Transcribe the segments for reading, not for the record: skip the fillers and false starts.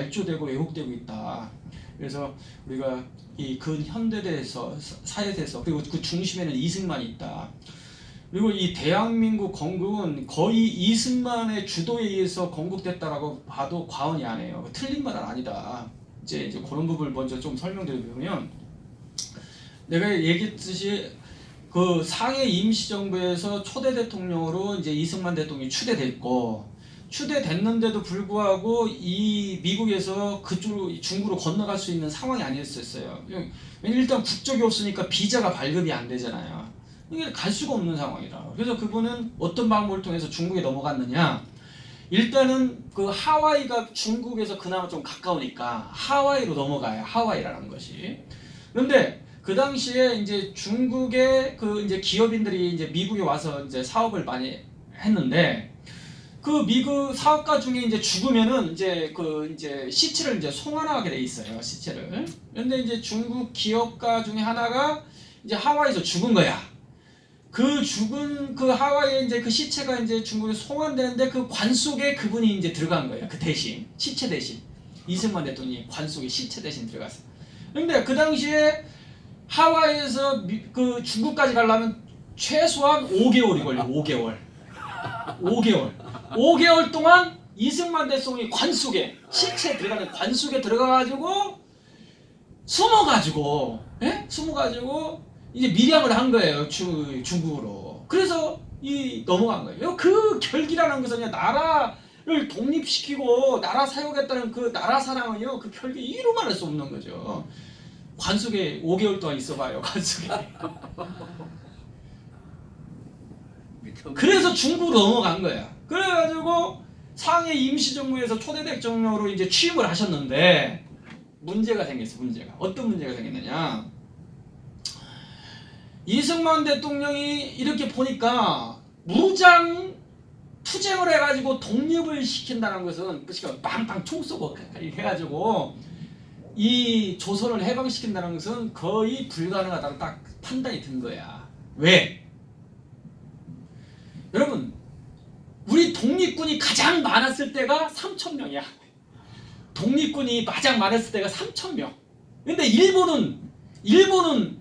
발조되고 왜곡되고 있다. 그래서 우리가 이 근현대에서 사회에서 그리고 그 중심에는 이승만이 있다. 그리고 이 대한민국 건국은 거의 이승만의 주도에 의해서 건국됐다라고 봐도 과언이 아니에요. 틀린 말은 아니다. 이제 그런 부분을 먼저 좀 설명드리면, 내가 얘기했듯이 그 상해 임시정부에서 초대 대통령으로 이제 이승만 대통령이 추대됐고, 추대됐는데도 불구하고 이 미국에서 그쪽으로 중국으로 건너갈 수 있는 상황이 아니었었어요. 왜냐면 일단 국적이 없으니까 비자가 발급이 안 되잖아요. 이게 갈 수가 없는 상황이라. 그래서 그분은 어떤 방법을 통해서 중국에 넘어갔느냐? 일단은 그 하와이가 중국에서 그나마 좀 가까우니까 하와이로 넘어가요. 하와이라는 것이. 그런데 그 당시에 이제 중국의 그 이제 기업인들이 이제 미국에 와서 이제 사업을 많이 했는데, 그 미국 사업가 중에 이제 죽으면은 이제 그 이제 시체를 이제 송환하게 돼 있어요. 시체를. 그런데 이제 중국 기업가 중에 하나가 이제 하와이에서 죽은 거야. 그 죽은 그 하와이에 이제 그 시체가 이제 중국에 송환되는데 그 관 속에 그분이 이제 들어간 거예요. 그 대신 시체 대신 이승만 대통령이 관 속에 시체 대신 들어갔어. 근데 그 당시에 하와이에서 그 중국까지 가려면 최소한 5개월이 걸려. 5개월 동안 이승만 대통령이 관 속에 시체에 들어가는 관 속에 들어가가지고 숨어가지고 이제 밀양을 한 거예요. 중국으로. 그래서 이 넘어간 거예요. 그 결기라는 것은 그냥 나라를 독립시키고 나라 사용했다는 그 나라 사랑은요, 그 결기 이루 말할 수 없는 거죠. 관 속에 5개월 동안 있어봐요. 관 속에. 그래서 중국으로 넘어간 거야. 그래가지고 상해 임시정부에서 초대 대통령으로 이제 취임을 하셨는데 문제가 생겼어. 어떤 문제가 생겼느냐? 이승만 대통령이 이렇게 보니까 무장 투쟁을 해가지고 독립을 시킨다는 것은, 그러니까 빵빵 총 쏘고 해가지고 이 조선을 해방시킨다는 것은 거의 불가능하다고 딱 판단이 든 거야. 왜? 여러분, 우리 독립군이 가장 많았을 때가 3,000명이야. 독립군이 가장 많았을 때가 3,000명. 근데 일본은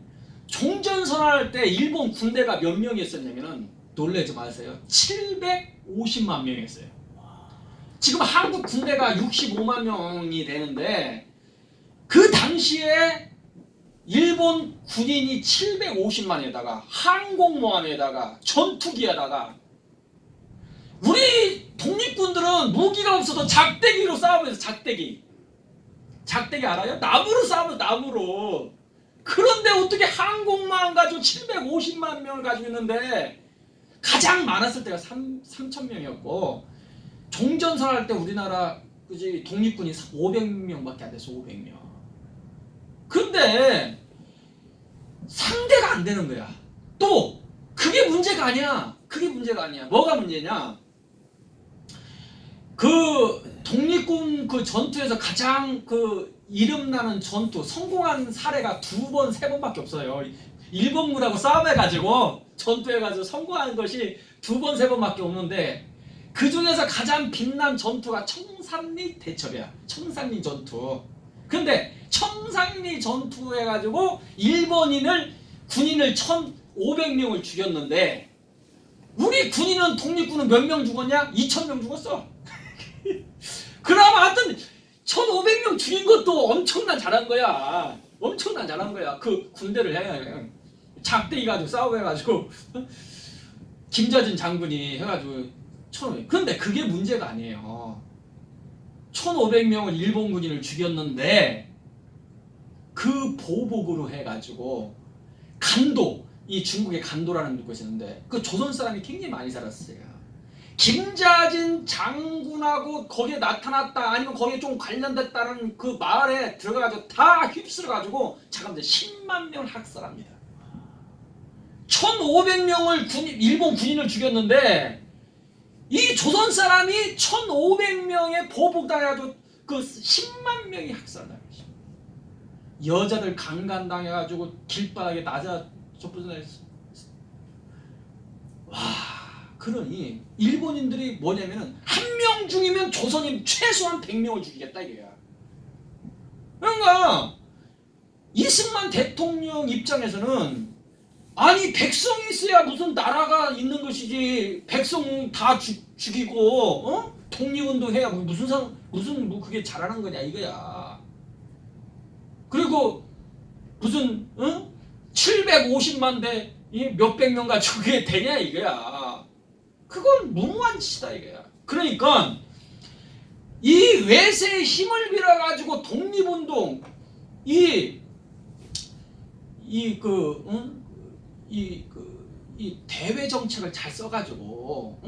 종전선언할 때 일본 군대가 몇 명이었었냐면은, 놀라지 마세요. 750만 명이었어요. 지금 한국 군대가 65만 명이 되는데, 그 당시에 일본 군인이 750만에다가 항공모함에다가 전투기에다가, 우리 독립군들은 무기가 없어도 작대기로 싸우면서 작대기 알아요? 나무로 싸우면 나무로. 그런데 어떻게 항공모함 가지고 750만 명을 가지고 있는데, 가장 많았을 때가 3,000명이었고 종전선언할 때 우리나라 그지 독립군이 500명밖에 안 됐어. 500명. 근데 상대가 안 되는 거야. 또 그게 문제가 아니야. 뭐가 문제냐? 그 독립군 그 전투에서 가장 그 이름나는 전투, 성공한 사례가 2번, 3번밖에 없어요. 일본군하고 싸움해가지고 전투해가지고 성공한 것이 2번, 3번밖에 없는데, 그 중에서 가장 빛난 전투가 청산리 대첩이야. 청산리 전투. 근데 청산리 전투 해가지고 일본인을 군인을 1,500명을 죽였는데, 우리 군인은 독립군은 몇 명 죽었냐? 2,000명 죽었어. 그럼 하여튼 1,500명 죽인 것도 엄청난 잘한 거야. 그 군대를 해. 작대기 가지고 싸우고 해가지고 김자진 장군이 해가지고 1,500. 근데 그게 문제가 아니에요. 1,500명을 일본 군인을 죽였는데, 그 보복으로 해가지고 간도, 이 중국의 간도라는 곳이 있는데 그 조선 사람이 굉장히 많이 살았어요. 김자진 장군하고 거기에 나타났다, 아니면 거기에 좀 관련됐다는 그 마을에 들어가가지고 다 휩쓸어가지고 잠깐만 10만 명을 학살합니다. 1,500명을 일본 군인을 죽였는데, 이 조선 사람이 1,500명의 보복당해가지고 그 10만 명이 학살당했어요. 여자들 강간당해가지고 길바닥에 낮아 쫓겨나했어. 와, 그러니 일본인들이 뭐냐면은 한 명 죽이면 조선인 최소한 100명을 죽이겠다 이거야. 그러니까 이승만 대통령 입장에서는 아니 백성이 있어야 무슨 나라가 있는 것이지 백성 다 죽이고 독립운동 해야 무슨 뭐 그게 잘하는 거냐 이거야. 그리고 무슨 750만 대 몇백 명 가지고 그게 되냐 이거야. 그건 무모한 짓이다 이거야. 그러니까 이 외세의 힘을 빌어가지고 독립운동 이 대외 정책을 잘 써가지고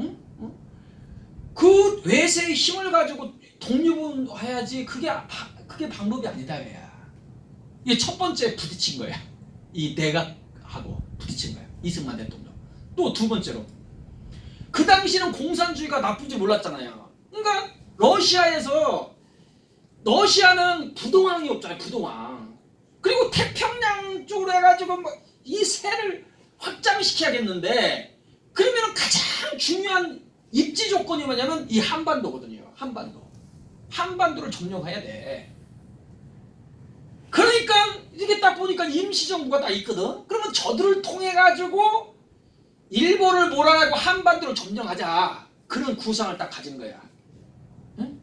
그 외세의 힘을 가지고 독립운동 해야지. 그게 방법이 아니다 야. 이게 첫 번째 부딪힌 거야. 이 내각하고 부딪힌 거야. 이승만 대통령. 또 두 번째로 그 당시는 공산주의가 나쁜지 몰랐잖아요. 그러니까 러시아는 부동항이 없잖아요. 부동항. 그리고 태평양 쪽으로 해가지고 이 세를 확장시켜야겠는데 그러면 가장 중요한 입지 조건이 뭐냐면 이 한반도거든요. 한반도를 점령해야 돼. 그러니까 이게 딱 보니까 임시정부가 다 있거든. 그러면 저들을 통해 가지고 일본을 몰아내고 한반도를 점령하자. 그런 구상을 딱 가진 거야. 응?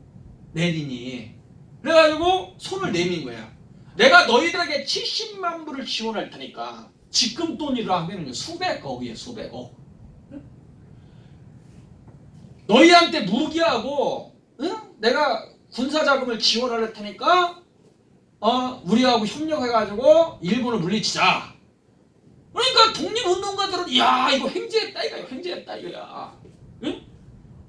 레닌이. 그래가지고 손을 내민 거야. 내가 너희들에게 70만 불을 지원할 테니까 지금 돈으로 하면 수백억이에요. 수백억. 응? 너희한테 무기하고 내가 군사자금을 지원할 테니까 우리하고 협력해가지고 일본을 물리치자. 그러니까 독립운동가들은 야 이거 횡재했다 이거야. 응?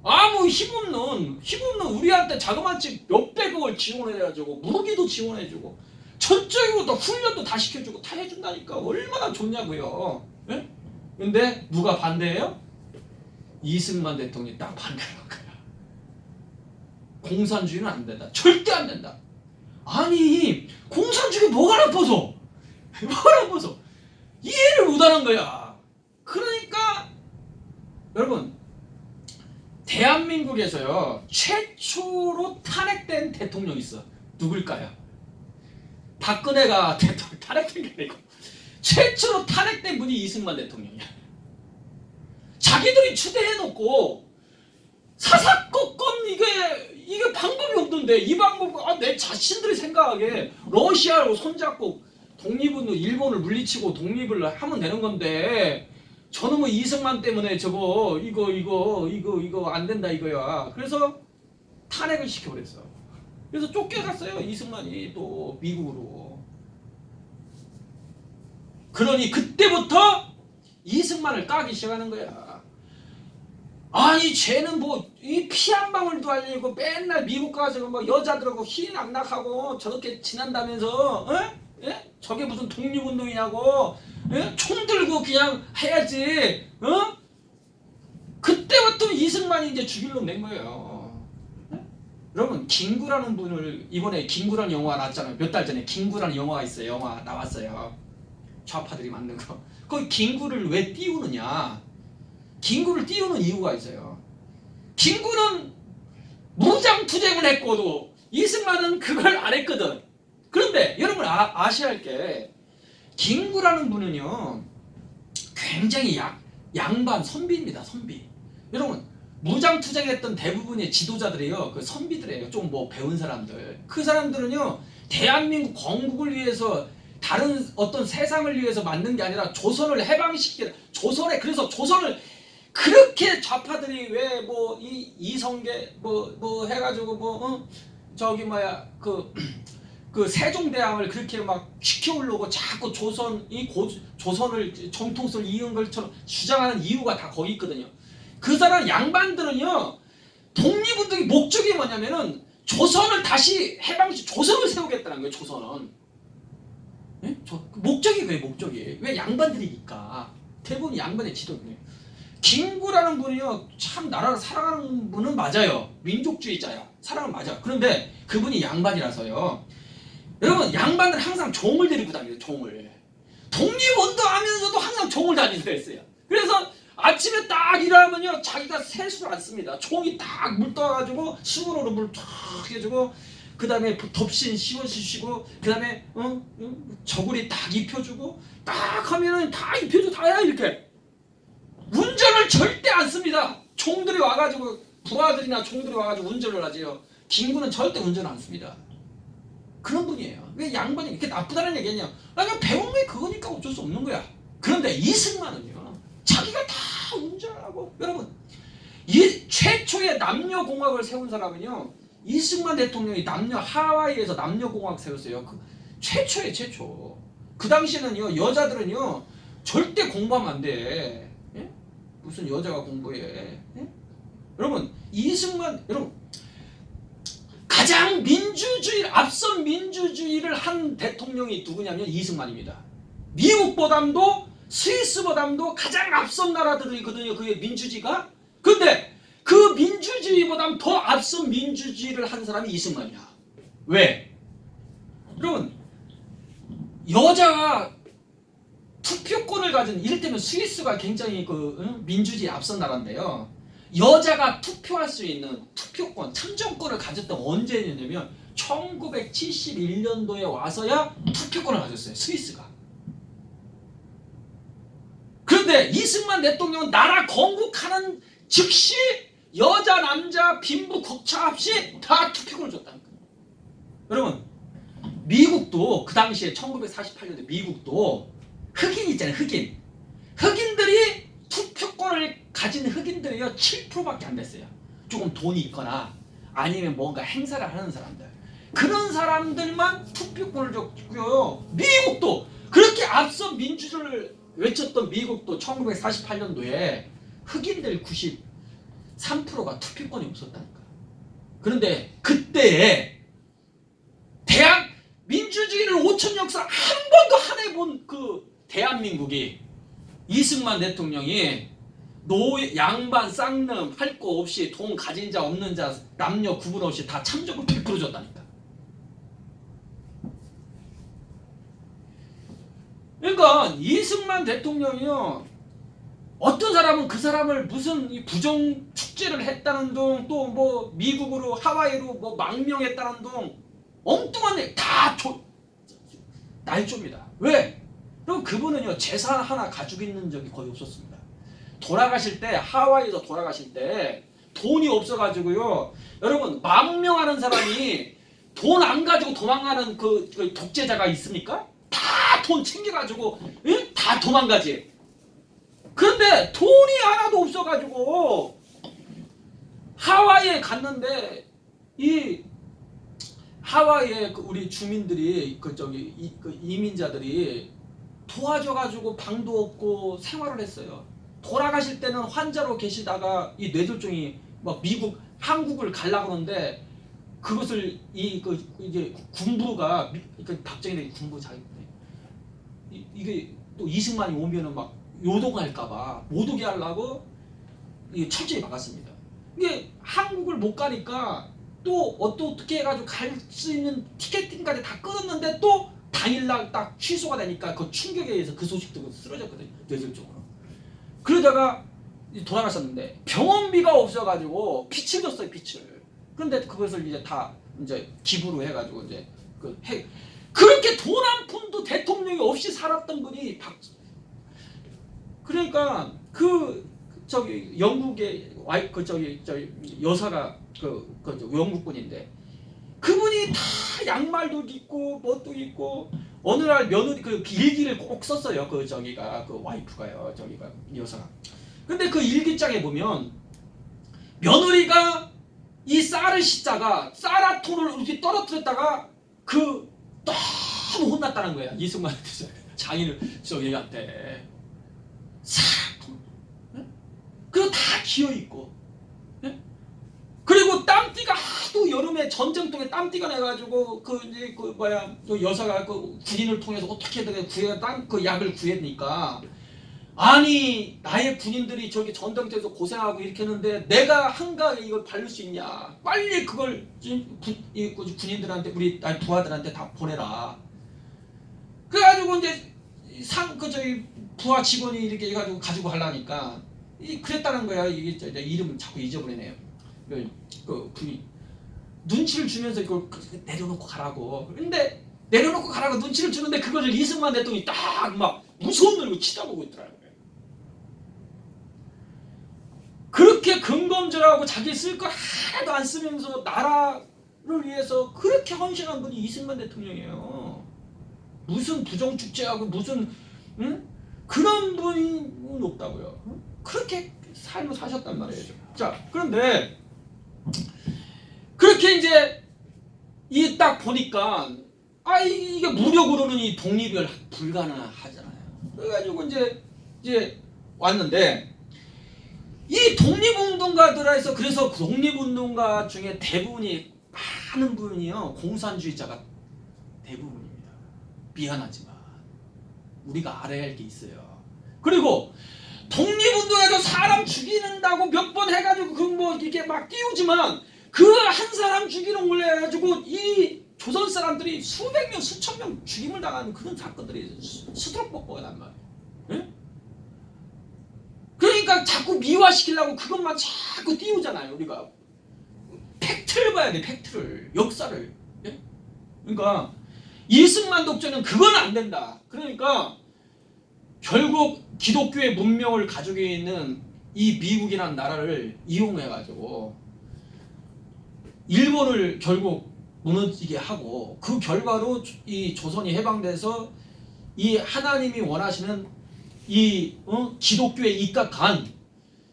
아무 힘없는 우리한테 자그마치 몇백억을 지원해가지고 무기도 지원해주고 전적으로 또 훈련도 다 시켜주고 다 해준다니까 얼마나 좋냐고요. 응? 근데 누가 반대해요? 이승만 대통령이 딱 반대하는 거야. 공산주의는 안 된다. 절대 안 된다. 아니 공산주의 뭐가 나빠서 이해를 못하는 거야. 그러니까 여러분 대한민국에서요 최초로 탄핵된 대통령이 있어. 누굴까요? 박근혜가 대통령 탄핵된 게 아니고 최초로 탄핵된 분이 이승만 대통령이야. 자기들이 추대해놓고 사사건건 이게 방법이 없는데 이 방법 내 자신들이 생각하기에 러시아로 손잡고 독립운동 일본을 물리치고 독립을 하면 되는 건데 저놈의 이승만 때문에 저거 이거 안 된다 이거야. 그래서 탄핵을 시켜버렸어. 그래서 쫓겨갔어요 이승만이 또 미국으로. 그러니 그때부터 이승만을 까기 시작하는 거야. 아니 쟤는 뭐 이 피 한 방울도 아니고 맨날 미국 가서 뭐 여자들하고 희낙낙하고 저렇게 지낸다면서 예? 저게 무슨 독립운동이냐고. 예? 총 들고 그냥 해야지. 그때부터 이승만이 이제 죽일 놈 낸 거예요. 예? 여러분 김구라는 분을 이번에 김구라는 영화 나왔잖아요. 몇 달 전에 김구라는 영화가 있어요. 영화 나왔어요. 좌파들이 만든 거. 거기 김구를 왜 띄우느냐. 김구를 띄우는 이유가 있어요. 김구는 무장투쟁을 했고도 이승만은 그걸 안 했거든. 그런데 여러분 아셔야 할 게 김구라는 분은요 굉장히 양반 선비입니다. 선비. 여러분 무장투쟁했던 대부분의 지도자들이요 그 선비들이에요. 좀 뭐 배운 사람들. 그 사람들은요 대한민국 건국을 위해서 다른 어떤 세상을 위해서 만든 게 아니라 조선을 해방시키는 그래서 조선을 그렇게 좌파들이 왜 뭐 이성계 뭐 해가지고 저기 뭐야 그 세종대왕을 그렇게 막 시켜오려고 자꾸 조선을 정통성을 이은 것처럼 주장하는 이유가 다 거기 있거든요. 그 사람 양반들은요 독립운동의 목적이 뭐냐면은 조선을 다시 조선을 세우겠다는 거예요. 조선은. 예? 목적이 그게 목적이. 왜 양반들이니까. 대부분 양반의 지도예요. 김구라는 분이요 참 나라를 사랑하는 분은 맞아요. 민족주의자야. 사랑은 맞아. 그런데 그분이 양반이라서요. 여러분 양반들 항상 종을 데리고 다녀요. 종을. 독립운동하면서도 항상 종을 다니려 했어요. 그래서 아침에 딱 일어나면요 자기가 세수를 안 씁니다. 종이 딱 물 떠가지고 수건으로 물 탁 해주고 그 다음에 덮신 씌워주시고, 그 다음에 저고리 딱 입혀주고, 딱 하면은 다 입혀줘 다야 이렇게. 운전을 절대 안 씁니다. 총들이 와가지고 부하들이나 총들이 와가지고 운전을 하지요. 김구는 절대 운전 안 씁니다. 그런 분이에요. 왜 양반이 이렇게 나쁘다는 얘기냐? 그냥 배운 게 그거니까 어쩔 수 없는 거야. 그런데 이승만은요, 자기가 다 운전하고. 여러분, 이 최초의 남녀공학을 세운 사람은요, 이승만 대통령이 하와이에서 남녀공학 세웠어요. 최초. 그 당시에는요, 여자들은요 절대 공부하면 안 돼. 예? 무슨 여자가 공부해? 예? 여러분, 여러분, 가장 앞선 민주주의를 한 대통령이 누구냐면 이승만입니다. 미국보담도 스위스보담도 가장 앞선 나라들이거든요. 그게 민주주의가. 근데 그 민주주의보다 더 앞선 민주주의를 한 사람이 이승만이야. 왜? 여러분, 여자가 투표권을 가진, 이를테면 스위스가 굉장히 민주주의 앞선 나라인데요. 여자가 투표할 수 있는 투표권, 참정권을 가졌던 언제냐면 1971년도에 와서야 투표권을 가졌어요. 스위스가. 그런데 이승만 대통령은 나라 건국하는 즉시 여자, 남자, 빈부, 격차 없이 다 투표권을 줬다는 거예요. 여러분, 미국도 그 당시에 1948년도에 미국도 흑인 있잖아요. 흑인들이 투표권을 가진 흑인들이요 7%밖에 안 됐어요. 조금 돈이 있거나 아니면 뭔가 행사를 하는 사람들, 그런 사람들만 투표권을 줬고요. 미국도 그렇게 앞서 민주주의를 외쳤던 미국도 1948년도에 흑인들 93%가 투표권이 없었다니까. 그런데 그때에 민주주의를 5천 역사 한 번도 안 해본 그 대한민국이 이승만 대통령이 양반 쌍놈 할 거 없이 돈 가진 자 없는 자 남녀 구분 없이 다 참정을 100% 줬다니까. 그러니까 이승만 대통령이요, 어떤 사람은 그 사람을 무슨 부정 축제를 했다는 둥, 또 뭐 미국으로 하와이로 뭐 망명했다는 둥, 엉뚱한 다 날조입니다. 왜? 그럼 그분은요 재산 하나 가지고 있는 적이 거의 없었습니다. 돌아가실 때, 하와이에서 돌아가실 때 돈이 없어가지고요, 여러분, 망명하는 사람이 돈 안 가지고 도망가는 그 독재자가 있습니까? 다 돈 챙겨가지고 다 도망가지. 그런데 돈이 하나도 없어가지고 하와이에 갔는데, 이 하와이에 우리 주민들이 이민자들이 도와줘가지고 방도 없고 생활을 했어요. 돌아가실 때는 환자로 계시다가 이 뇌졸중이 막 한국을 가려고 하는데, 그것을 이제 군부가 박정희 군부 자기 이게 또 이승만이 오면은 막 요동할까봐 못 오게 하려고 철저히 막았습니다. 이게 한국을 못 가니까 또 어떻게 해가지고 갈 수 있는 티켓팅까지 다 끊었는데 또 당일날 딱 취소가 되니까 그 충격에 의해서 그 소식도 쓰러졌거든요. 뇌졸중으로. 그러다가 돌아가셨는데 병원비가 없어가지고 빚을 줬어요. 빚을. 그런데 그것을 이제 기부로 해가지고 이제 그렇게 돈 한 푼도 대통령이 없이 살았던 분이 그러니까 영국의 여사가 영국분인데, 그분이 다 양말도 입고 뭣도 입고 어느 날 며느리 일기를 꼭 썼어요. 와이프가요, 여사가. 근데 그 일기장에 보면 며느리가 이 쌀을 쌀아토를 이렇게 떨어뜨렸다가 너무 혼났다는 거야. 이승만한테 장인한테 쌀아토. 그리고 다 기어 있고. 그리고 땀띠가 하도 여름에 전쟁통에 땀띠가 나가지고 그 여사가 군인을 통해서 어떻게든 약을 구했으니까, 아니 나의 군인들이 저기 전쟁터에서 고생하고 이렇게 했는데 내가 한가하게 이걸 바를 수 있냐, 빨리 그걸 군인들한테 우리 부하들한테 다 보내라. 그래가지고 이제 부하 직원이 이렇게 해가지고 가지고 가려니까 그랬다는 거야. 이게 이름을 자꾸 잊어버리네요. 분이 눈치를 주면서 이걸 내려놓고 가라고. 근데 내려놓고 가라고 눈치를 주는데 그걸 이승만 대통령이 딱 막 무서운 눈으로 치다보고 있더라고요. 그렇게 근검절하고 자기 쓸 거 하나도 안 쓰면서 나라를 위해서 그렇게 헌신한 분이 이승만 대통령이에요. 무슨 부정축제하고 무슨 그런 분은 없다고요. 그렇게 삶을 사셨단 말이에요. 자, 그런데 그렇게 이제 이 딱 보니까 이게 무력으로는 이 독립이 불가능하잖아요. 그래가지고 이제 왔는데 이 독립운동가들에서 그래서 독립운동가 중에 대부분이 많은 분이요 공산주의자가 대부분입니다. 미안하지만 우리가 알아야 할 게 있어요. 그리고 독립운동에서 사람 죽이는다고 몇 번 해가지고 그 뭐 이렇게 막 띄우지만 그 한 사람 죽이는 걸 해가지고 이 조선 사람들이 수백 명 수천 명 죽임을 당하는 그런 사건들이 수두룩 난 말이에요. 네? 그러니까 자꾸 미화시키려고 그것만 자꾸 띄우잖아요. 우리가 팩트를 봐야 돼. 팩트를, 역사를. 예? 그러니까 이승만 독재는 그건 안 된다. 그러니까 결국 기독교의 문명을 가지고 있는 이 미국이라는 나라를 이용해가지고 일본을 결국 무너지게 하고 그 결과로 이 조선이 해방돼서 이 하나님이 원하시는 이 기독교에 입각한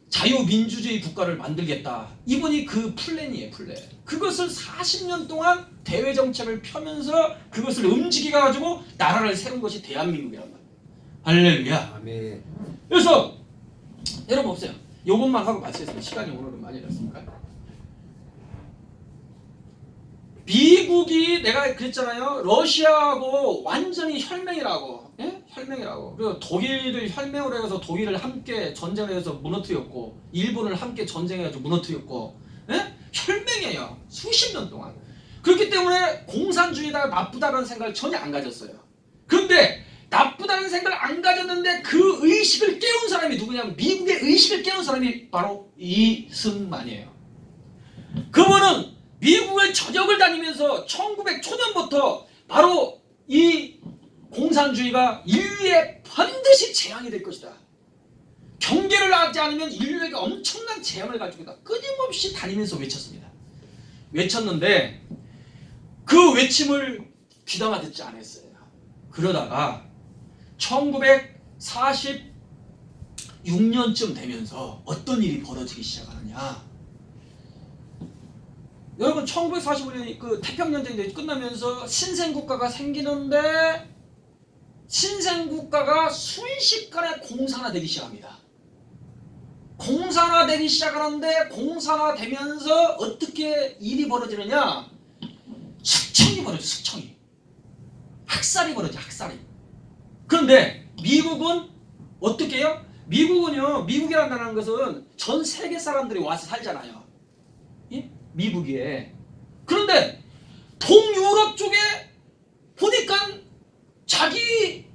자유민주주의 국가를 만들겠다. 이분이 그 플랜이에요. 플랜. 그것을 40년 동안 대외 정책을 펴면서 그것을 움직여가지고 나라를 세운 것이 대한민국이란 말이에요. 할렐루야. 아멘. 그래서 여러분 보세요. 요것만 하고 마치겠습니다. 시간이 오늘은 많이 됐으니까. 미국이 내가 그랬잖아요. 러시아하고 완전히 혈맹이라고. 예? 혈맹이라고. 그리고 독일을 혈맹으로 해서 독일을 함께 전쟁을 해서 무너뜨렸고 일본을 함께 전쟁해가지고 무너뜨렸고 예? 혈맹이에요. 수십 년 동안. 그렇기 때문에 공산주의가 나쁘다는 생각을 전혀 안 가졌어요. 그런데 나쁘다는 생각을 안 가졌는데 그 의식을 깨운 사람이 누구냐면 미국의 의식을 깨운 사람이 바로 이승만이에요. 그분은 미국의 저력을 다니면서 1900초년부터 바로 이 공산주의가 인류에 반드시 재앙이 될 것이다. 경계를 하지 않으면 인류에게 엄청난 재앙을 가지고 있다. 끊임없이 다니면서 외쳤습니다. 외쳤는데 그 외침을 귀담아 듣지 않았어요. 그러다가 1946년쯤 되면서 어떤 일이 벌어지기 시작하느냐. 여러분 1945년 그 태평전쟁이 끝나면서 신생국가가 생기는데 신생국가가 순식간에 공산화되기 시작합니다. 공산화되기 시작하는데 공산화되면서 어떻게 일이 벌어지느냐. 숙청이 벌어져. 숙청이. 학살이 벌어져. 학살이. 그런데 미국은 어떻게 해요? 미국이라는 것은 전 세계 사람들이 와서 살잖아요. 예? 미국에. 그런데 동유럽 쪽에 보니까 자기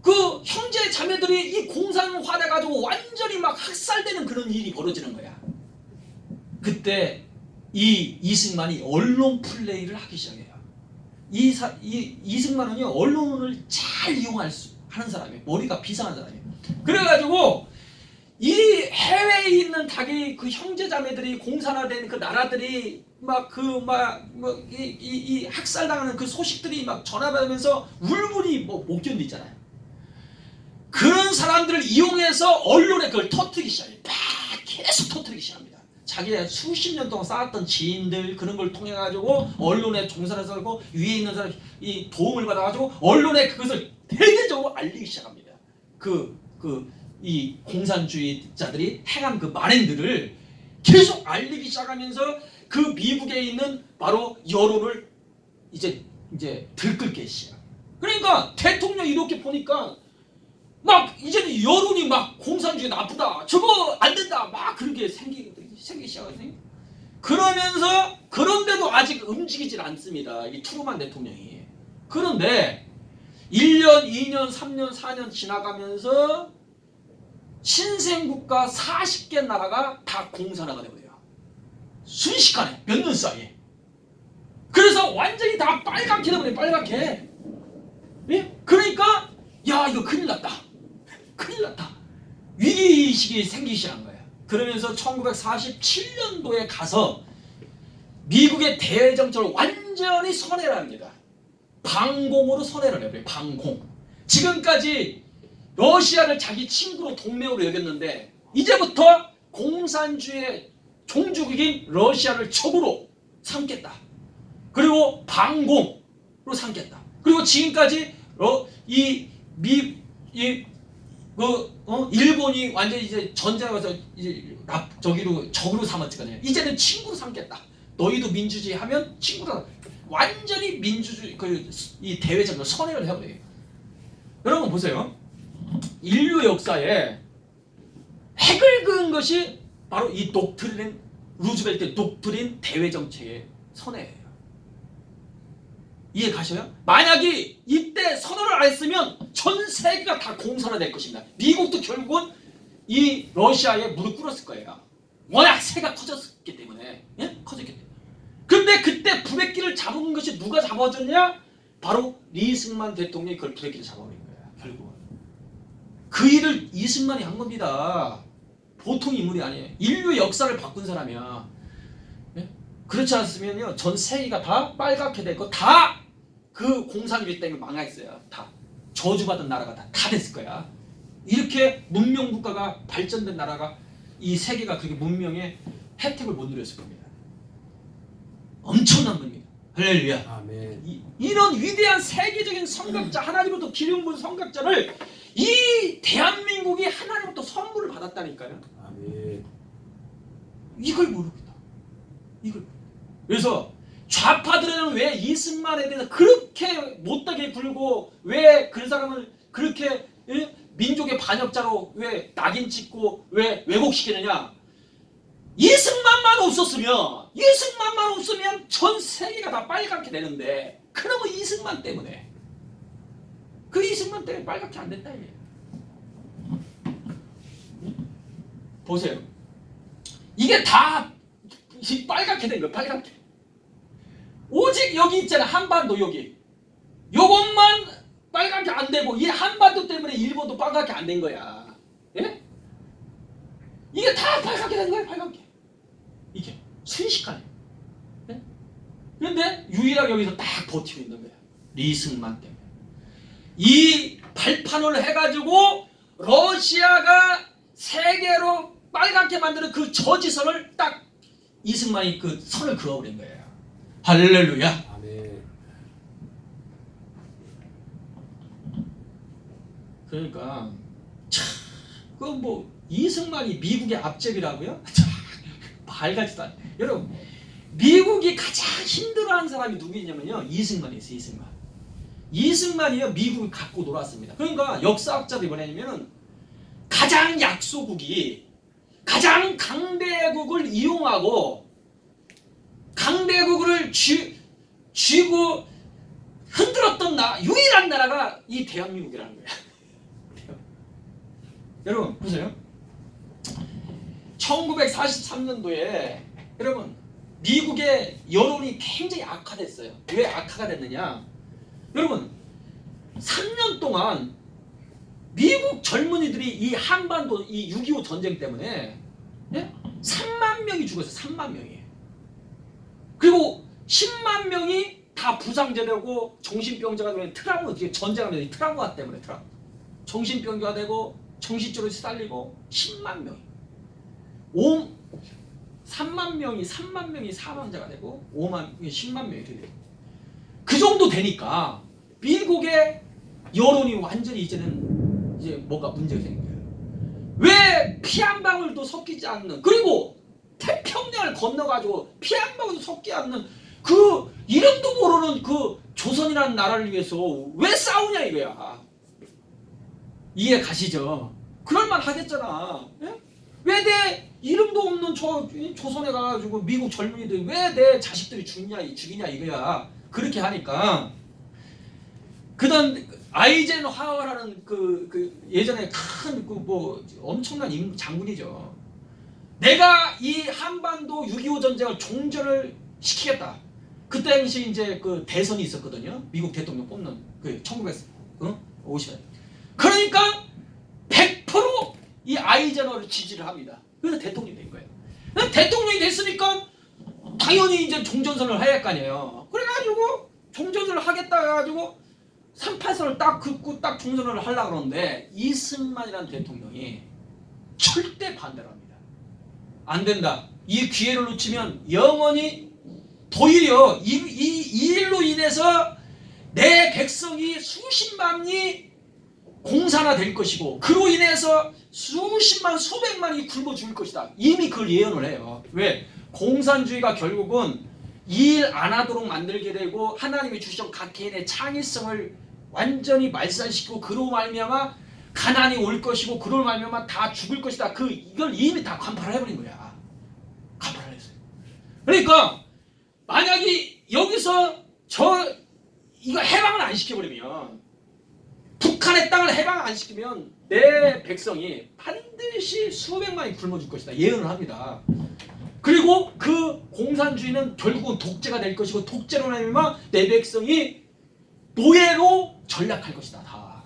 그 형제 자매들이 이 공산화돼 가지고 완전히 막 학살되는 그런 일이 벌어지는 거야. 그때 이 이승만이 언론 플레이를 하기 시작해요. 이승만은요 언론을 잘 이용하는 사람이에요. 머리가 비상한 사람이에요. 그래가지고 이 해외에 있는 자기 그 형제자매들이 공산화된 그 나라들이 막 이 학살당하는 그 소식들이 막 전화받으면서 울분이 뭐 못 견디잖아요. 그런 사람들을 이용해서 언론에 그걸 터뜨리기 시작해요. 막 계속 터뜨리기 시작합니다. 자기의 수십 년 동안 쌓았던 지인들 그런 걸 통해 가지고 언론에 종사를 하고 위에 있는 사람이 도움을 받아 가지고 언론에 그것을 대대적으로 알리기 시작합니다. 이 공산주의자들이 행한 그 만행들을 계속 알리기 시작하면서 그 미국에 있는 바로 여론을 이제 들끓게 시작. 그러니까 대통령이 이렇게 보니까 막 이제는 여론이 막 공산주의 나쁘다, 저거 안 된다, 막 그렇게 생기기 시작하거든요. 그러면서 그런데도 아직 움직이질 않습니다. 이 트루만 대통령이. 그런데 1년, 2년, 3년, 4년 지나가면서 신생국가 40개 나라가 다 공산화가 되고요. 순식간에 몇 년 사이에. 그래서 완전히 다 빨갛게 되버려. 빨갛게. 예? 그러니까 야 이거 큰일 났다. 큰일 났다. 위기의식이 생기기 시작한 거예요. 그러면서 1947년도에 가서 미국의 대외정책을 완전히 선회를 합니다. 방공으로 선회를 해요. 방공. 지금까지 러시아를 자기 친구로 동맹으로 여겼는데 이제부터 공산주의 종주국인 러시아를 적으로 삼겠다. 그리고 방공으로 삼겠다. 그리고 지금까지 일본이 완전히 이제 전쟁에 가서 이제 저기로 적으로 삼았거든요. 이제는 친구로 삼겠다. 너희도 민주주의 하면 친구로 완전히 민주주의 이 대외적으로 선회를 해버려요. 여러분 보세요. 인류 역사에 핵을 그은 것이 바로 이 독트린 루즈벨트 독트린 대외 정책의 선회예요. 이해 가셔요? 만약에 이때 선언을 안 했으면 전 세계가 다 공산화될 것입니다. 미국도 결국은 이 러시아에 무릎 꿇었을 거예요. 워낙 세가 커졌기 때문에. 예? 커졌기 때문에. 근데 그때 부대끼를 잡은 것이 누가 잡아줬냐? 바로 이승만 대통령이 그걸 부대끼를 잡아버린 거예요. 결국은. 그 일을 이승만이 한 겁니다. 보통 인물이 아니에요. 인류 역사를 바꾼 사람이야. 예? 그렇지 않으면요 전 세계가 다 빨갛게 되고 다 그 공산주의 때문에 망했어요. 다 저주받은 나라가 다 됐을 거야. 이렇게 문명 국가가 발전된 나라가 이 세계가 그렇게 문명의 혜택을 못 누렸을 겁니다. 엄청난 겁니다. 할렐루야. 아멘. 이런 위대한 세계적인 선각자 하나님으로부터 기름 부은 선각자를 이 대한민국이 하나님으로부터 선물을 받았다니까요. 아멘. 이걸 모르겠다. 이걸. 그래서 좌파들은 왜 이승만에 대해서 그렇게 못되게 굴고 왜 그 사람을 그렇게 민족의 반역자로 왜 낙인 찍고 왜 왜곡시키느냐? 이승만만 없으면 전 세계가 다 빨갛게 되는데 그러면 이승만 때문에 그 이승만 때문에 빨갛게 안 됐다 이게. 보세요. 이게 다 빨갛게 된 거예요. 빨갛게. 오직 여기 있잖아. 한반도 여기. 요것만 빨갛게 안 되고 이 한반도 때문에 일본도 빨갛게 안 된 거야. 예? 이게 다 빨갛게 된 거야. 빨갛게. 이게 순식간에. 예? 그런데 유일하게 여기서 딱 버티고 있는 거야. 이승만 때문에. 이 발판을 해가지고 러시아가 세계로 빨갛게 만드는 그 저지선을 딱 이승만이 그 선을 그어버린 거예요. 할렐루야. 아멘. 그러니까 그 뭐 이승만이 미국의 앞제비라고요? 발가지도 않. 여러분 미국이 가장 힘들어하는 사람이 누구냐면요 이승만이에요. 이승만이요 미국을 갖고 놀았습니다. 그러니까 역사학자들이 뭐냐면은 가장 약소국이 가장 강대국을 이용하고 강대국을 쥐고 흔들었던 유일한 나라가 이 대한민국이라는 거야. 여러분 보세요. 1943년도에 여러분 미국의 여론이 굉장히 악화됐어요. 왜 악화가 됐느냐? 여러분 3년 동안 미국 젊은이들이 이 한반도 이 6.25 전쟁 때문에 3만 명이 죽었어요. 3만 명이. 그리고 10만 명이 다 부상자되고 정신병자가 되면 트라우마, 전쟁하면서 트라우마 때문에 정신병자가 되고 정신적으로 시달리고 10만 명이 3만 명이 사망자가 되고 10만 명이 되고 그 정도 되니까 미국의 여론이 완전히 이제는 이제 뭐가 문제가 생겨요. 왜 피 한 방울도 섞이지 않는 그리고 태평양을 건너가지고 피 한 방울도 섞이지 않는 그 이름도 모르는 그 조선이라는 나라를 위해서 왜 싸우냐 이거야. 이해 가시죠? 그럴만 하겠잖아. 예? 왜 내 이름도 없는 조선에 가가지고 미국 젊은이들이 왜 내 자식들이 죽이냐 이거야. 그렇게 하니까 그다음 아이젠 하워라는 그 예전에 큰 그 뭐 엄청난 장군이죠. 내가 이 한반도 6.25 전쟁을 종전을 시키겠다. 그 당시 이제 그 대선이 있었거든요. 미국 대통령 뽑는 그 1950년. 그러니까 100%이 아이젠허워를 지지를 합니다. 그래서 대통령이 된 거예요. 대통령이 됐으니까 당연히 이제 종전선언을 해야 할 거 아니에요. 그래가지고 종전선언을 하겠다 해가지고 38선을 딱 긋고 딱 종전선언을 하려고 그러는데 이승만이라는 대통령이 절대 반대를 합니다. 안 된다. 이 기회를 놓치면 영원히 도리어 이 일로 인해서 내 백성이 수십만이 공산화 될 것이고 그로 인해서 수십만 수백만이 굶어 죽을 것이다. 이미 그걸 예언을 해요. 왜? 공산주의가 결국은 이 일 안 하도록 만들게 되고 하나님이 주신 각 개인의 창의성을 완전히 말살시키고 그로 말미암아 가난이 올 것이고 그로 말미암아 다 죽을 것이다. 이걸 이미 다 간파를 해버린 거야. 간파를 했어요. 그러니까 만약에 여기서 이거 해방을 안 시켜버리면 북한의 땅을 해방 안 시키면 내 백성이 반드시 수백만이 굶어 죽을 것이다. 예언을 합니다. 그리고 그 공산주의는 결국은 독재가 될 것이고 독재로 말미암아 내 백성이 노예로 전락할 것이다. 다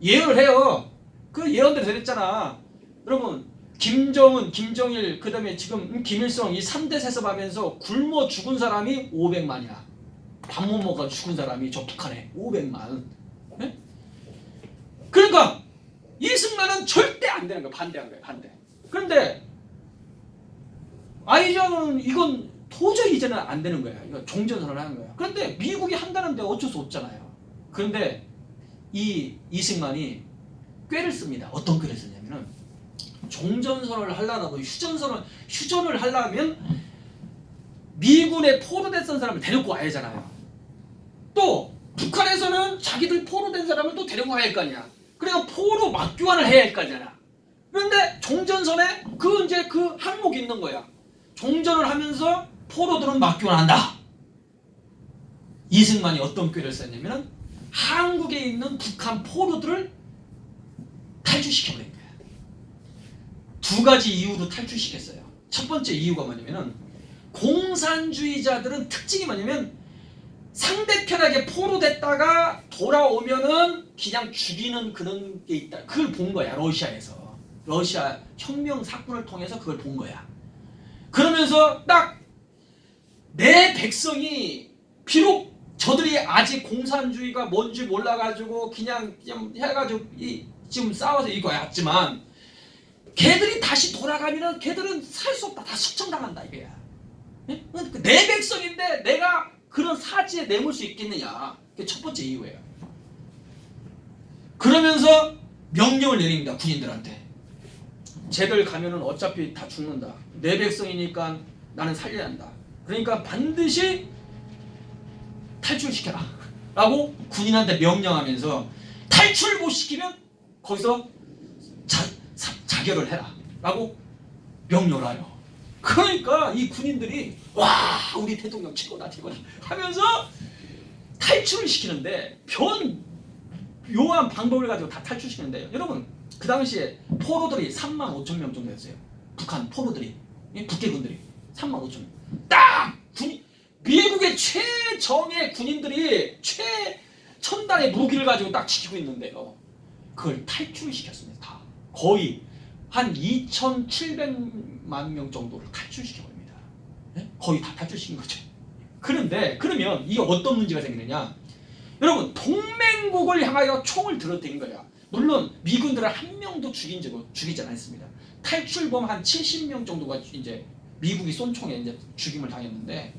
예언을 해요. 그 예언대로 됐잖아. 여러분 김정은, 김정일, 그 다음에 지금 김일성 이 3대 세습하면서 굶어 죽은 사람이 500만이야. 밥 못 먹어 죽은 사람이 저 북한에 500만. 네? 그러니까 이승만은 절대 안 되는 거야. 반대한 거야. 반대. 그런데 아이전은 이건 도저히 이제는 안 되는 거야. 이거 종전선언을 하는 거야. 그런데 미국이 한다는데 어쩔 수 없잖아요. 그런데 이 이승만이 꾀를 씁니다. 어떤 꾀를 쓰냐면은 종전선언을 하려고 휴전을 하려면 미군에 포로됐던 사람을 데리고 와야 하잖아요. 또 북한에서는 자기들 포로된 사람을 또 데리고 와야 할 거 아니야. 그래서 포로 맞교환을 해야 할 거 아니야. 그런데 종전선에 그 항목이 있는 거야. 종전을 하면서 포로들은 맞교환한다. 이승만이 어떤 꾀를 썼냐면 한국에 있는 북한 포로들을 탈출시켜버린 거야. 두 가지 이유로 탈출시켰어요. 첫 번째 이유가 뭐냐면 공산주의자들은 특징이 뭐냐면 상대편에게 포로됐다가 돌아오면은 그냥 죽이는 그런 게 있다. 그걸 본 거야. 러시아에서. 러시아 혁명 사건을 통해서 그걸 본 거야. 그러면서 딱 내 백성이 비록 저들이 아직 공산주의가 뭔지 몰라가지고 그냥 해가지고 지금 싸워서 이거였지만 걔들이 다시 돌아가면은 걔들은 살 수 없다. 다 숙청당한다 이거야. 내 백성인데 내가 그런 사지에 내몰 수 있겠느냐. 그게 첫 번째 이유예요. 그러면서 명령을 내립니다. 군인들한테. 쟤들 가면은 어차피 다 죽는다. 내 백성이니까 나는 살려야 한다. 그러니까 반드시 탈출시켜라 라고 군인한테 명령하면서 탈출 못 시키면 거기서 자결을 해라 라고 명령을 해요. 그러니까 이 군인들이 와 우리 대통령 최고다 하면서 탈출을 시키는데 묘한 방법을 가지고 다 탈출시키는데 여러분 그 당시에 포로들이 35,000명 정도 였어요. 북한 포로들이 북괴군들이 35,000명 딱 미국의 최정예 군인들이 최첨단의 무기를 가지고 딱 지키고 있는데요. 그걸 탈출시켰습니다. 다 거의 한 2,700만 명 정도를 탈출시켜버립니다. 네? 거의 다 탈출시킨 거죠. 그런데 그러면 이게 어떤 문제가 생기느냐? 여러분 동맹국을 향하여 총을 들어댄 거야. 물론 미군들을 한 명도 죽이지 않았습니다. 탈출범 한 70명 정도가 이제 미국이 쏜 총에 이제 죽임을 당했는데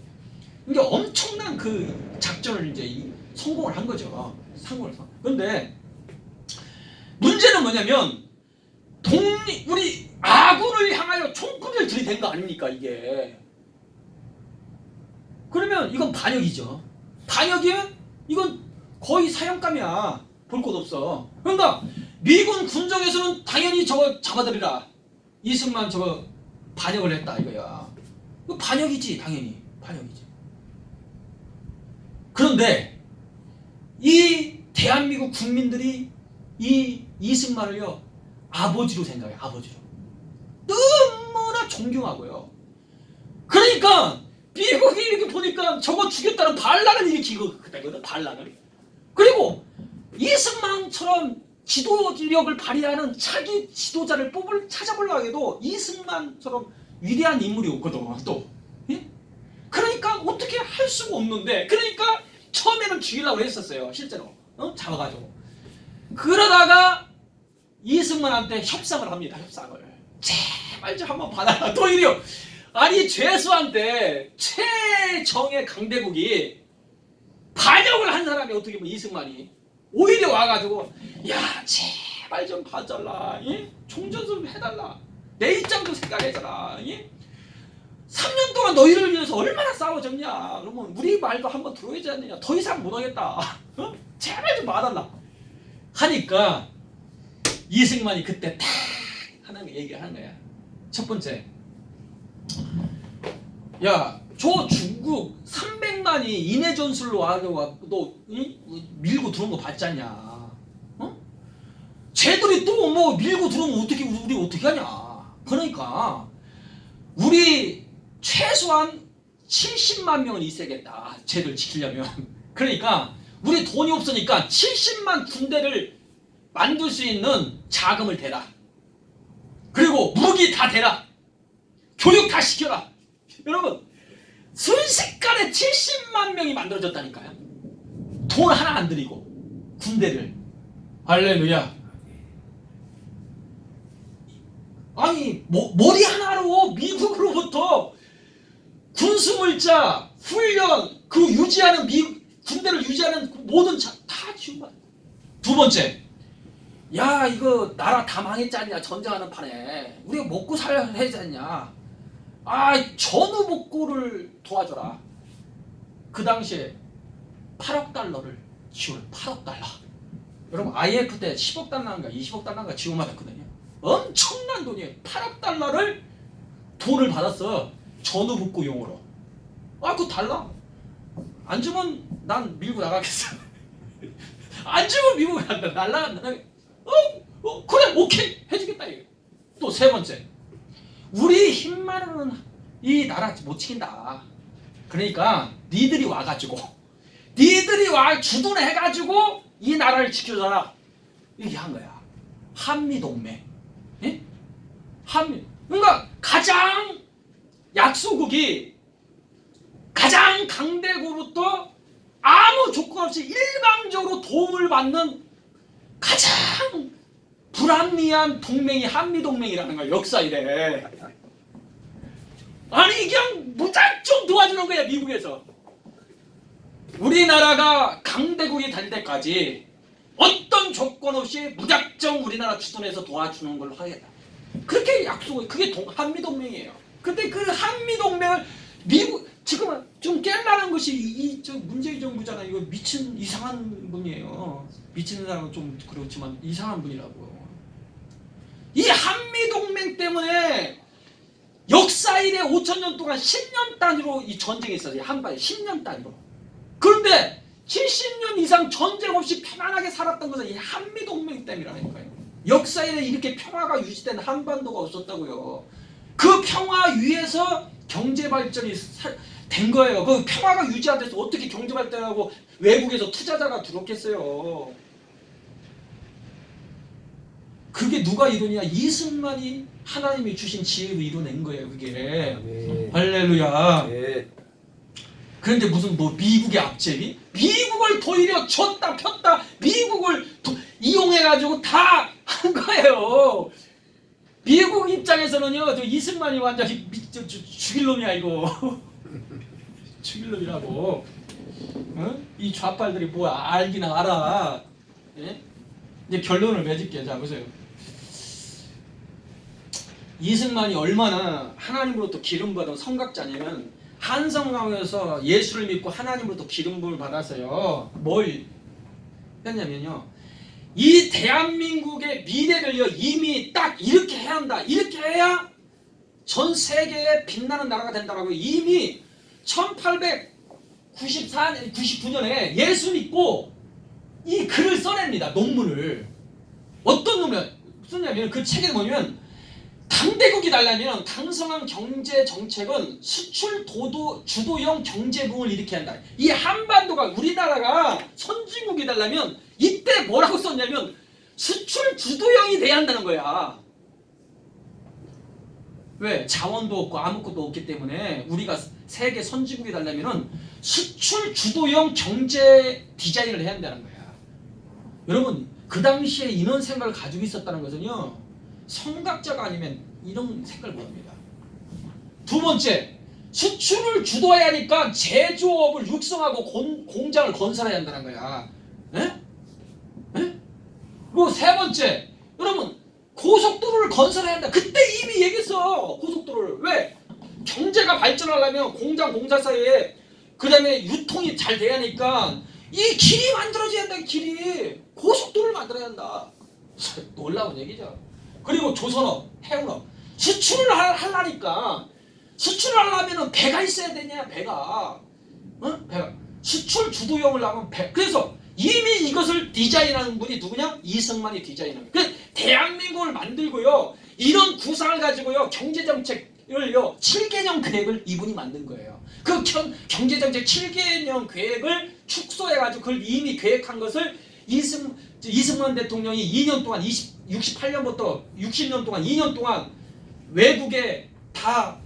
이게 엄청난 그 작전을 이제 성공을 한 거죠. 그런데 문제는 뭐냐면 우리 아군을 향하여 총구를 들이댄 거 아닙니까 이게? 그러면 이건 반역이죠. 반역이면 이건 거의 사형감이야. 볼 것 없어. 그러니까 미군 군정에서는 당연히 저거 잡아들이라. 이승만 저거 반역을 했다 이거야. 이거 반역이지 당연히 반역이지. 그런데 이 대한민국 국민들이 이 이승만을요 아버지로 생각해. 아버지로 너무나 존경하고요. 그러니까 미국이 이렇게 보니까 저거 죽였다는 반란을 일으키고 그랬거든. 반란을. 그리고 이승만처럼 지도력을 발휘하는 차기 지도자를 찾아보려고 해도 이승만처럼 위대한 인물이 없거든. 또 예? 그러니까 어떻게 할 수가 없는데, 그러니까 처음에는 죽이려고 했었어요. 실제로 잡아가지고. 그러다가 이승만한테 협상을 합니다. 협상을. 제발 좀 한번 받아라. 도리어 아니 죄수한테 최정예 강대국이 반역을 한 사람이 어떻게 보면 이승만이 오히려 와가지고 야 제발 좀 봐달라. 예? 총전 좀 해달라. 내 입장도 생각해줘라. 예? 3년 동안 너희를 위해서 얼마나 싸워줬냐. 그러면 우리 말도 한번 들어야지 않느냐. 더 이상 못하겠다. 제발 좀 봐달라. 하니까 이승만이 그때 딱 하는 얘기를 하는 거야. 첫 번째, 야, 저 중국 300만이 인해 전술로 와서 너 밀고 들어온 거 봤지 않냐? 어? 쟤들이 또 뭐 밀고 들어오면 어떻게 우리 어떻게 하냐? 그러니까 우리 최소한 70만 명은 있어야겠다. 쟤들 지키려면. 그러니까 우리 돈이 없으니까 70만 군대를 만들 수 있는 자금을 대라. 그리고 무기 다 대라. 교육 다 시켜라. 여러분 순식간에 70만 명이 만들어졌다니까요. 돈 하나 안 들이고 군대를. 할렐루야. 아니 머리 하나로 미국으로부터 군수물자, 훈련, 그 유지하는 군대를 유지하는 그 모든 다 지원받아. 두 번째, 야 이거 나라 다 망했지 않냐. 전쟁하는 판에 우리가 먹고 살아야 하지 않냐. 아 전후 복구를 도와줘라. 그 당시에 8억 달러를 지원. 8억 달러. 여러분 IMF 때 10억 달러인가 20억 달러인가 지원받았거든요. 엄청난 돈이에요. 8억 달러를 돈을 받았어. 전후 복구용으로. 아 그거 달라. 안 주면 난 밀고 나가겠어. 안 주면 밀고 날라간다. 그래 오케이 해주겠다. 또 세 번째, 우리 힘만으로는 이 나라 못 지킨다. 그러니까 니들이 와가지고 주둔해가지고 이 나라를 지켜줘라. 이렇게 한 거야. 한미동맹. 예? 그러니까 가장 약소국이 가장 강대국으로부터 아무 조건 없이 일방적으로 도움을 받는 가장 불합리한 동맹이 한미동맹이라는 거야. 역사 이래. 아니 그냥 무작정 도와주는 거야. 미국에서. 우리나라가 강대국이 될 때까지 어떤 조건 없이 무작정 우리나라 주둔해서 도와주는 걸로 하겠다. 그렇게 약속을. 그게 한미동맹이에요. 근데 그 한미동맹을 미국 지금 좀 깰라는 것이 저 문재인 정부잖아. 이거 미친 이상한 분이에요. 미치는 사람은 좀 그렇지만 이상한 분이라고. 이 한미동맹 때문에 역사 이래 5,000년 동안 10년 단위로 이 전쟁이 있었어요. 한반에 10년 단위로. 그런데 70년 이상 전쟁 없이 편안하게 살았던 것은 이 한미동맹 때문이라니까요. 역사 이래 이렇게 평화가 유지된 한반도가 없었다고요. 그 평화 위에서 경제 발전이 된 거예요. 그 평화가 유지 안 돼서 어떻게 경제 발전하고 외국에서 투자자가 들어오겠어요. 그게 누가 이루냐? 이승만이 하나님이 주신 지혜로 이뤄낸 거예요. 그게. 네. 할렐루야. 네. 그런데 무슨 뭐 미국의 앞제비? 미국을 도리어 쳤다 폈다 미국을 이용해가지고 다 한 거예요. 미국 입장에서는요, 저 이승만이 완전히 죽일 놈이야 이거. 죽일 놈이라고. 어? 이 좌빨들이 뭐 알기나 알아. 예? 이제 결론을 맺을게. 자 보세요. 이승만이 얼마나 하나님으로부터 기름 받은 성각자냐면 한성강에서 예수를 믿고 하나님으로부터 기름부을 받아서요. 뭘 했냐면요. 이 대한민국의 미래를요 이미 딱 이렇게 해야 한다. 이렇게 해야 전 세계에 빛나는 나라가 된다라고 이미 1899년에 예수 믿고 이 글을 써냅니다. 논문을. 어떤 논문을 쓰냐면 그 책에 보면 다 강대국이 되려면 강성한 경제 정책은 수출 주도형 경제붐을 일으켜야 한다. 이 한반도가 우리나라가 선진국이 되려면 이때 뭐라고 썼냐면 수출 주도형이 돼야 한다는 거야. 왜? 자원도 없고 아무것도 없기 때문에 우리가 세계 선진국이 되려면 수출 주도형 경제 디자인을 해야 한다는 거야. 여러분 그 당시에 이런 생각을 가지고 있었다는 것은요. 성각자가 아니면 이런 색깔 못합니다. 두 번째, 수출을 주도해야 하니까 제조업을 육성하고 공장을 건설해야 한다는 거야. 에? 에? 그리고 세 번째, 여러분 고속도로를 건설해야 한다. 그때 이미 얘기했어. 고속도로를. 왜? 경제가 발전하려면 공장 사이에 그 다음에 유통이 잘 돼야 하니까 이 길이 만들어져야 한다. 이 길이. 고속도로를 만들어야 한다. 놀라운 얘기죠. 그리고 조선업, 해운업 수출을 하려니까 수출을 하려면 배가 있어야 되냐 배가 배가 수출 주도형을 하면 배 그래서 이미 이것을 디자인하는 분이 누구냐? 이승만이 디자인한 거예요. 대한민국을 만들고요 이런 구상을 가지고요 경제정책을요 7개년 계획을 이분이 만든 거예요. 그 경제정책 7개년 계획을 축소해가지고 그걸 이미 계획한 것을 이승만 대통령이 2년 동안 68년부터 60년 동안 2년 동안 외국에 다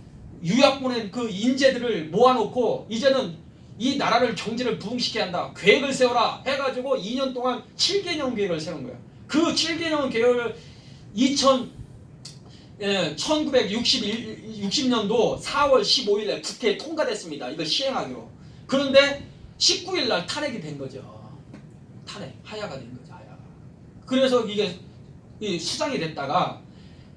유학 보낸 그 인재들을 모아놓고 이제는 이 나라를 경제를 부흥시켜야 한다. 계획을 세워라 해가지고 2년 동안 7개년 계획을 세운 거야. 그 7개년 계획을 1960년도 4월 15일에 국회에 통과됐습니다. 이걸 시행하기로. 그런데 19일 날 탄핵이 된 거죠. 탄핵, 하야가 된 거죠. 하야. 그래서 이게 수장이 됐다가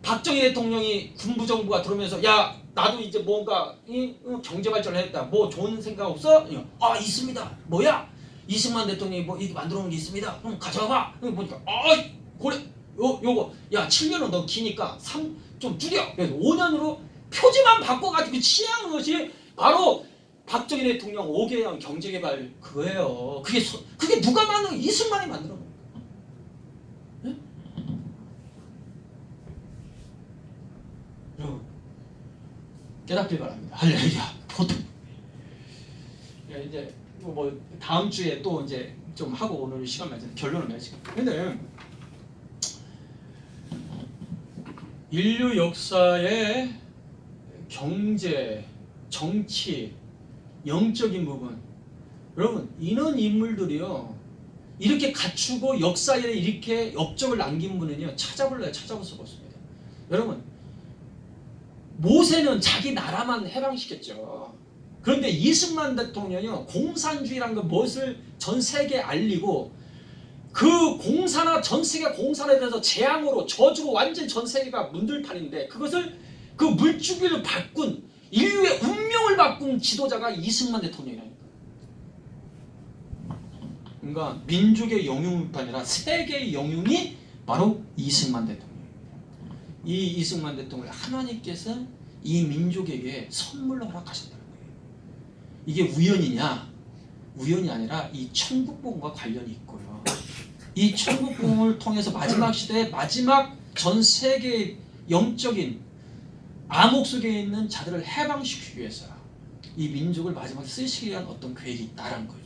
박정희 대통령이 군부정부가 들어오면서 야 나도 이제 뭔가 경제 발전을 했다. 뭐 좋은 생각 없어? 아 있습니다. 뭐야? 이승만 대통령이 뭐 이거 만들어 놓은 게 있습니다. 그럼 가져와봐. 보니까 그래 요거 야 7년은 너무 기니까 좀 줄여. 그래서 5년으로 표지만 바꿔가지고 취한 것이 바로 박정희 대통령 5개년 경제개발 그거예요. 그게 누가 만든 이승만이 만들어 놓은 거예요. 네? 여러분 깨닫길 바랍니다. 할렐루야. 보통 이제 뭐 다음 주에 또 이제 좀 하고 오늘 시간 맞아서 결론을 내야지. 근데 인류 역사의 경제, 정치, 영적인 부분 여러분 이런 인물들이요 이렇게 갖추고 역사에 이렇게 업적을 남긴 분은요 찾아볼 수가 없습니다. 여러분 모세는 자기 나라만 해방시켰죠. 그런데 이승만 대통령이요 공산주의라는 것 무엇을 전 세계에 알리고 그 공산화 전 세계 공산화에 대해서 재앙으로 저주로 완전 전 세계가 문들판인데 그것을 그 물주기를 바꾼 인류의 운명을 바꾼 지도자가 이승만 대통령이라니까. 그러니까 민족의 영웅뿐 아니라 세계의 영웅이 바로 이승만 대통령입니다. 이 이승만 대통령을 하나님께서 이 민족에게 선물로 허락하셨다는 거예요. 이게 우연이냐? 우연이 아니라 이 천국복음과 관련이 있고요. 이 천국복음을 통해서 마지막 시대에 마지막 전 세계의 영적인 암흑 속에 있는 자들을 해방시키기 위해서 이 민족을 마지막에 쓰시기 위한 어떤 계획이 있다는 거죠.